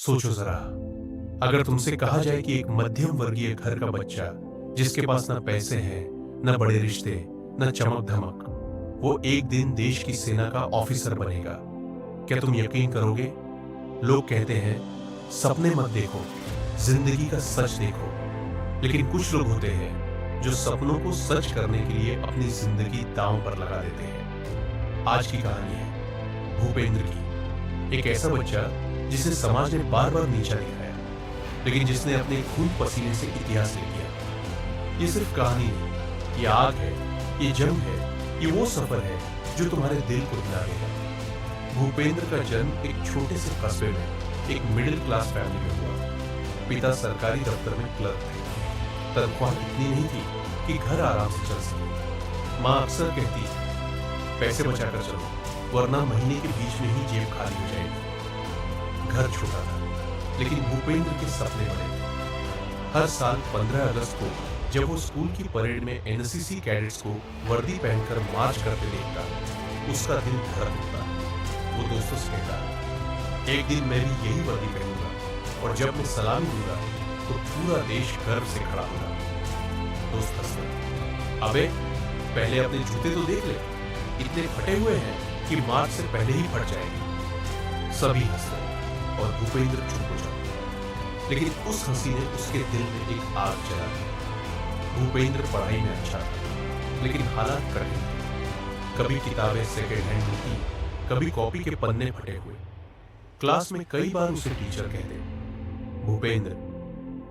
सोचो जरा, अगर तुमसे कहा जाए कि एक मध्यम वर्गीय घर का बच्चा जिसके पास ना पैसे हैं, न बड़े रिश्ते, न चमक धमक, वो एक दिन देश की सेना का ऑफिसर बनेगा, क्या तुम यकीन करोगे? लोग कहते हैं सपने मत देखो, जिंदगी का सच देखो। लेकिन कुछ लोग होते हैं जो सपनों को सच करने के लिए अपनी जिंदगी दांव पर लगा देते हैं। आज की कहानी है भूपेंद्र की। एक ऐसा बच्चा जिसे समाज ने बार बार नीचा दिखाया, लेकिन जिसने अपने खून पसीने से इतिहास लिख दिया। ये सिर्फ कहानी नहीं, ये आग है, ये जंग है, ये वो सफर है जो तुम्हारे दिल को हिला देगा। भूपेंद्र का जन्म एक छोटे से कस्बे में एक मिडिल क्लास फैमिली में हुआ। पिता सरकारी दफ्तर में क्लर्क थे। तनख्वाह इतनी नहीं थी कि घर आराम से चल सके। माँ अक्सर कहती, पैसे बचाकर चलो, वरना महीने के बीच में ही जेब खाली हो जाएगी। घर छोटा था, लेकिन भूपेंद्र के सपने बड़े थे। हर साल 15 अगस्त को जब वो स्कूल की परेड में एनसीसी कैडेट्स को वर्दी पहनकर मार्च करते देखता, उसका दिल धड़क उठता। वो दोस्तों से कहता, एक दिन मैं भी यही वर्दी पहनूंगा और जब मैं सलामी दूंगा तो पूरा देश गर्व से खड़ा होगा। दोस्त हंसते, अबे पहले अपने जूते तो देख ले, इतने फटे हुए हैं कि मार्च से पहले ही फट जाएंगे। सभी हंसते और भूपेंद्र चुप हो जाता, लेकिन उस हंसी ने उसके दिल में एक आग जला दी। भूपेंद्र पढ़ाई में अच्छा था, लेकिन हालात कठिन थे। कभी किताबें सेकेंड हैंड मिलती, कभी कॉपी के पन्ने फटे हुए। क्लास में कई बार उसे टीचर कहते, भूपेंद्र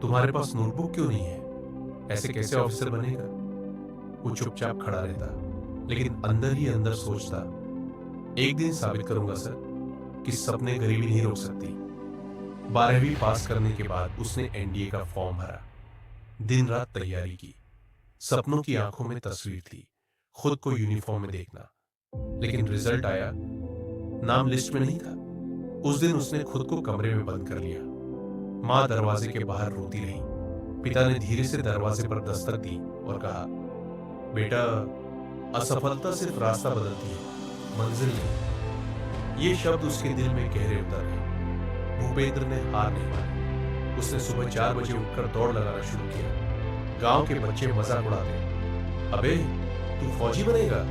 तुम्हारे पास नोटबुक क्यों नहीं है? ऐसे कैसे ऑफिसर बनेगा? वो चुपचाप खड़ा रहता, लेकिन अंदर ही अंदर सोचता, एक दिन साबित करूंगा सर कि सपने गरीबी नहीं रोक सकती। 12वीं पास करने के बाद उसने एनडीए का फॉर्म भरा, दिन रात तैयारी की। सपनों की आंखों में तस्वीर थी, खुद को यूनिफॉर्म में देखना। लेकिन रिजल्ट आया, नाम लिस्ट में नहीं था। उस दिन उसने खुद को कमरे में बंद कर लिया। माँ दरवाजे के बाहर रोती रही। पिता ने धीरे से दरवाजे पर दस्तक दी और कहा, बेटा असफलता सिर्फ रास्ता बदलती है, मंजिल नहीं। ये शब्द उसके दिल में गहरे उतर गए। भूपेंद्र ने हार नहीं मानी। उसने सुबह 4 बजे उठकर दौड़ लगाना शुरू किया। गांव के बच्चे मजाक उड़ाते, अबे तू फौजी बनेगा?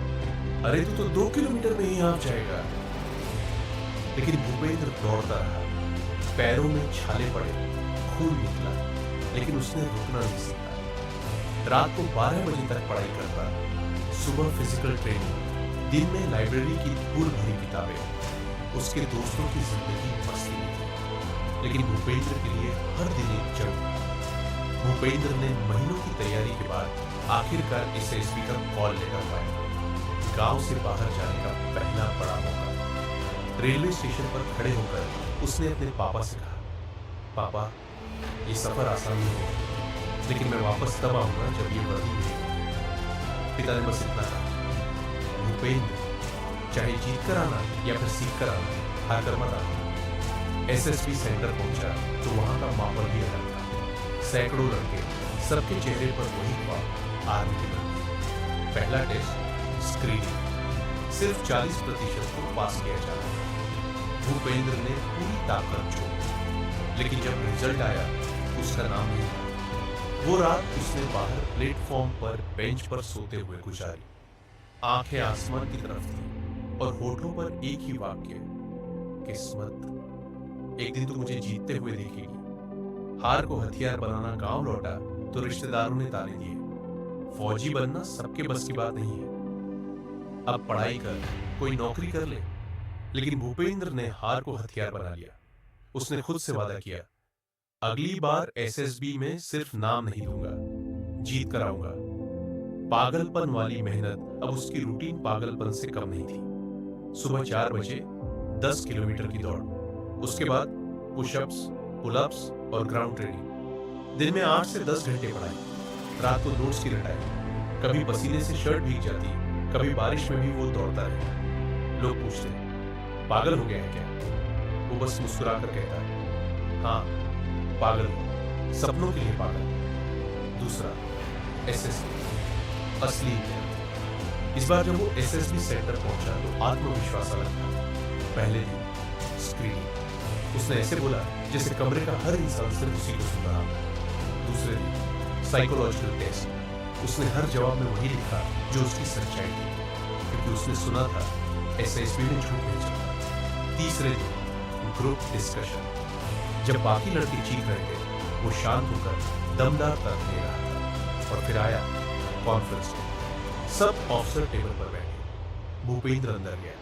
अरे तू तो 2 किलोमीटर में ही आप जाएगा। लेकिन भूपेंद्र दौड़ता रहा। पैरों में छाले पड़े, खून निकला, लेकिन उसने रुकना नहीं सीखा। रात को 12 बजे तक पढ़ाई करता, सुबह फिजिकल ट्रेनिंग, दिन में लाइब्रेरी की धूल भरी किताबें। उसके दोस्तों की जिंदगी मस्ती में थी, लेकिन भूपेंद्र के लिए हर दिन एक जंग था। भूपेंद्र ने महीनों की तैयारी के बाद आखिरकार एसएसबी का कॉल लेकर पाया। गांव से बाहर जाने का पहला बड़ा मौका। रेलवे स्टेशन पर खड़े होकर उसने अपने पापा से कहा, पापा ये सफर आसान नहीं है, लेकिन मैं वापस तब आऊंगा जब ये वर्दी मिलेगी। पिता ने बस इतना कहा, भूपेंद्र चाहे जीत कर आना या फिर सीख कर आना, हार कर मत आना। एसएसबी सेंटर पहुंचा तो वहां का माहौल भी अलग था। सैकड़ों लड़के, सबके चेहरे पर वही ख्वाब, आर्मी की वर्दी। पहला टेस्ट स्क्रीनिंग, सिर्फ 40% को पास किया जा रहा। भूपेंद्र ने पूरी ताकत छोड़ी, लेकिन जब रिजल्ट आया उसका नाम नहीं था। वो रात उसने बाहर प्लेटफॉर्म पर बेंच पर सोते हुए गुजारी। आंखें आसमान की तरफ थी और होठों पर एक ही वाक्य, किस्मत एक दिन तो मुझे जीतते हुए देखेगी। हार को हथियार बनाना गांव लौटा तो रिश्तेदारों ने ताने दिए, फौजी बनना सबके बस की बात नहीं है, अब पढ़ाई कर, कोई नौकरी कर ले। लेकिन भूपेंद्र ने हार को हथियार बना लिया। उसने खुद से वादा किया, अगली बार एसएसबी में सिर्फ नाम नहीं दूंगा, जीत कर आऊंगा। पागलपन वाली मेहनत अब उसकी रूटीन पागलपन से कम नहीं थी। सुबह 4 बजे 10 किलोमीटर की दौड़, उसके बाद पुशअप्स, पुलअप्स और ग्राउंड ट्रेनिंग। दिन में 8 से 10 घंटे पढ़ाई, रात को नोट्स की रटाई। कभी पसीने से शर्ट भीग जाती, कभी बारिश में भी वो दौड़ता रहा। लोग पूछते, पागल हो गया है क्या? वो बस मुस्कुराकर कहता है, हाँ पागल हूं, सपनों के लिए पागल। दूसरा एसएसबी, असली इंडिया। इस बार जब वो एसएसबी सेंटर पहुंचा तो आत्मविश्वास अलग था। पहले दिन स्क्रीनिंग, उसने ऐसे बोला जैसे कमरे का हर इंसान सिर्फ उसी को सुन रहा था। दूसरे दिन साइकोलॉजिकल टेस्ट। उसने हर जवाब में वही लिखा जो उसकी सच्चाई थी, क्योंकि उसने सुना था एसएसबी में झूठ नहीं चलता। तीसरे दिन ग्रुप डिस्कशन। जब बाकी लड़के चीख रहे थे, वो शांत होकर दमदार तर्क दे रहा था। और फिर आया कॉन्फ्रेंस में। सब ऑफिसर टेबल पर बैठे। भूपेंद्र अंदर गया।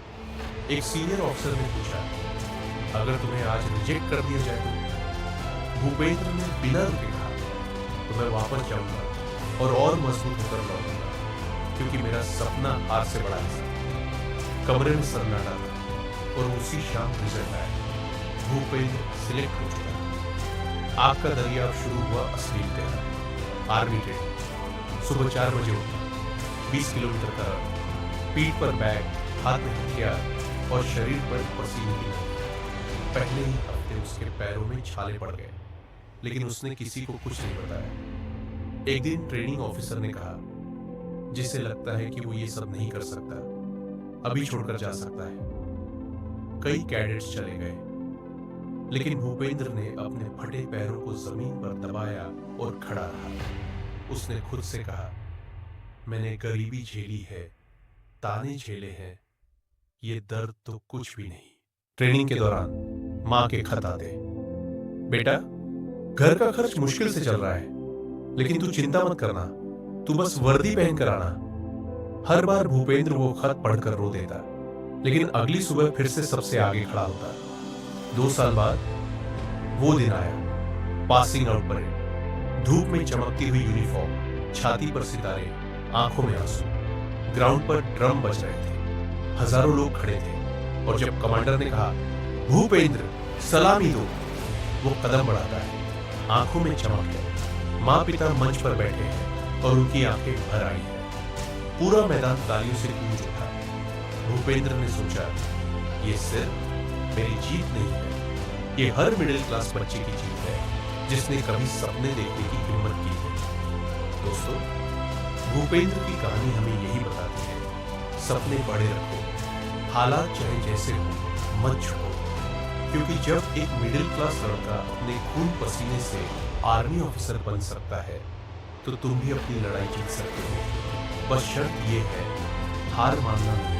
एक सीनियर ऑफिसर ने पूछा, अगर तुम्हें आज रिजेक्ट कर दिया जाए तो? भूपेंद्र ने बिना रुके कहा, तो मैं वापस जाऊंगा और मजबूत होकर लौटूंगा, क्योंकि मेरा सपना हार से बड़ा है। कमरे में सन्नाटा था और उसी शाम रिजल्ट आया। भूपेंद्र सिलेक्ट हो चुका। आग का दरिया शुरू हुआ असली इम्तिहान। Army training. सुबह 4 बजे उठा, 20 किलोमीटर का रन, पीठ पर बैग, हाथ में हथियार और शरीर पर पसीने की नदी। पहले ही हफ्ते उसके पैरों में छाले पड़ गए, लेकिन उसने किसी को कुछ नहीं बताया। एक दिन ट्रेनिंग ऑफिसर ने कहा, जिसे लगता है कि वो ये सब नहीं कर सकता, अभी छोड़कर जा सकता है। कई कैडेट्स चले गए, लेकिन भूपेंद्र ने अपने फटे पैरों को जमीन पर दबाया और खड़ा रहा। उसने खुद से कहा, मैंने गरीबी झेली है, ताने झेले हैं, ये दर्द तो कुछ भी नहीं। ट्रेनिंग के दौरान माँ के खत आते, बेटा घर का खर्च मुश्किल से चल रहा है, लेकिन तू चिंता मत करना, तू बस वर्दी पहन कर आना। हर बार भूपेंद्र वो खत पढ़कर रो देता, लेकिन अगली सुबह फिर से सबसे आगे खड़ा होता। 2 साल बाद वो दिन आया। Passing out parade. धूप में चमकती हुई यूनिफॉर्म, छाती पर सितारे, आंखों में आंसू। ग्राउंड पर ड्रम बज रहे थे, हजारों लोग खड़े थे, और जब कमांडर ने कहा, भूपेंद्र सलामी दो, वो कदम बढ़ाता है। आंखों में चमक है। माँ पिता मंच पर बैठे हैं और उनकी आंखें भर आई हैं। पूरा मैदान तालियों से गूंज उठा। भूपेंद्र ने सोचा, ये सिर्फ मेरी जीत नहीं है, ये हर मिडिल क्लास बच्चे की जीत है, जिसने कभी सपने देखने की हिम्मत की है। दोस्तों, भूपेंद्र की कहानी हमें यही बताती है, सपने बड़े रखो, हालात चाहे जैसे हो, मत झुको, क्योंकि जब एक मिडिल क्लास लड़का अपने खून पसीने से आर्मी ऑफिसर बन सकता है, तो तुम भी अपनी लड़ाई जीत सकते हो। बस शर्त ये है, हार मानना नहीं।